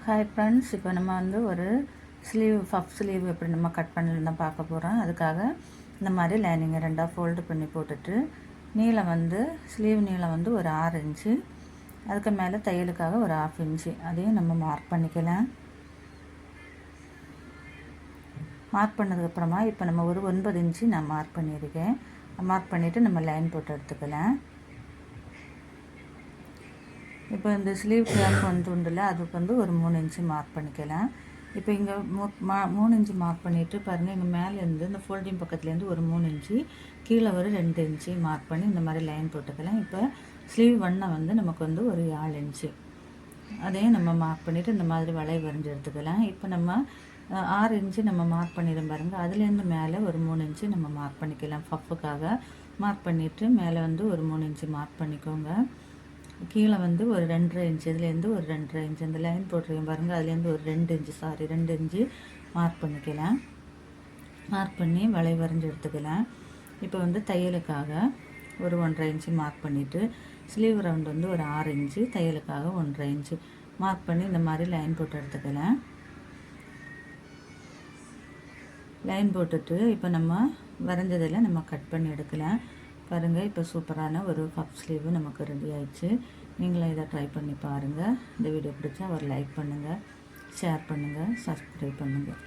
Hi friends, இப்போ நம்ம வந்து ஒரு பஃப் ஸ்லீவ் எப்படி நம்ம கட் பண்ணலாம் தான் பார்க்க போகிறோம். அதுக்காக இந்த மாதிரி லைனிங்கை ரெண்டாக ஃபோல்டு பண்ணி போட்டுட்டு நீளம் வந்து ஸ்லீவ் நீளம் வந்து ஒரு 6 இன்ச்சு, அதுக்கு மேலே தையலுக்காக ஒரு 1/2 இன்ச்சு அதையும் நம்ம மார்க் பண்ணிக்கலாம். மார்க் பண்ணதுக்கப்புறமா இப்போ நம்ம ஒரு 9 இன்ச்சு நான் மார்க் பண்ணியிருக்கேன். மார்க் பண்ணிவிட்டு நம்ம லைன் போட்டு எடுத்துக்கலாம். இப்போ இந்த ஸ்லீவ் கேப் வந்து உண்டுல, அதுக்கு வந்து ஒரு 3 இன்ச்சு மார்க் பண்ணிக்கலாம். இப்போ இங்கே 3 இன்ச்சு மார்க் பண்ணிவிட்டு பாருங்கள், இங்கே மேலேருந்து இந்த ஃபோல்டிங் பக்கத்துலேருந்து ஒரு 3 இன்ச்சு, கீழே ஒரு 2 இன்ச்சு மார்க் பண்ணி இந்த மாதிரி லைன் போட்டுக்கலாம். இப்போ ஸ்லீவ் ஒன்றை வந்து நமக்கு வந்து ஒரு 4 இன்ச்சு அதையும் நம்ம மார்க் பண்ணிவிட்டு இந்த மாதிரி வளைவு வரைஞ்சி எடுத்துக்கலாம். இப்போ நம்ம 6 இன்ச்சு நம்ம மார்க் பண்ணிடும் பாருங்கள், அதுலேருந்து மேலே ஒரு 3 இன்ச்சு நம்ம மார்க் பண்ணிக்கலாம். பஃப்புக்காக மார்க் பண்ணிவிட்டு மேலே வந்து ஒரு 3 இன்ச்சு மார்க் பண்ணிக்கோங்க. கீழே வந்து ஒரு 2.5 இன்ச்சு, இதுலேருந்து ஒரு 2.5 இன்ச்சு இந்த லைன் போட்டிருக்கேன் பாருங்கள், அதுலேருந்து ஒரு 2 இன்ச்சு மார்க் பண்ணிக்கலாம். மார்க் பண்ணி வளைவு வரைஞ்சி எடுத்துக்கலாம். இப்போ வந்து தையலுக்காக ஒரு 1.5 இன்ச்சு மார்க் பண்ணிவிட்டு ஸ்லீவ் ரவுண்ட் வந்து ஒரு 6 இன்ச்சு, தையலுக்காக 1.5 இன்ச்சு மார்க் பண்ணி இந்த மாதிரி லைன் போட்டு எடுத்துக்கலாம். லைன் போட்டுட்டு இப்போ நம்ம வரைஞ்சதில் நம்ம கட் பண்ணி எடுக்கலாம். பாருங்கள், இப்போ சூப்பரான ஒரு பஃப் ஸ்லீவ் நமக்கு ரெடி ஆயிடுச்சு. நீங்களும் இதை ட்ரை பண்ணி பாருங்கள். இந்த வீடியோ பிடிச்சா ஒரு லைக் பண்ணுங்கள், ஷேர் பண்ணுங்கள், சப்ஸ்கிரைப் பண்ணுங்கள்.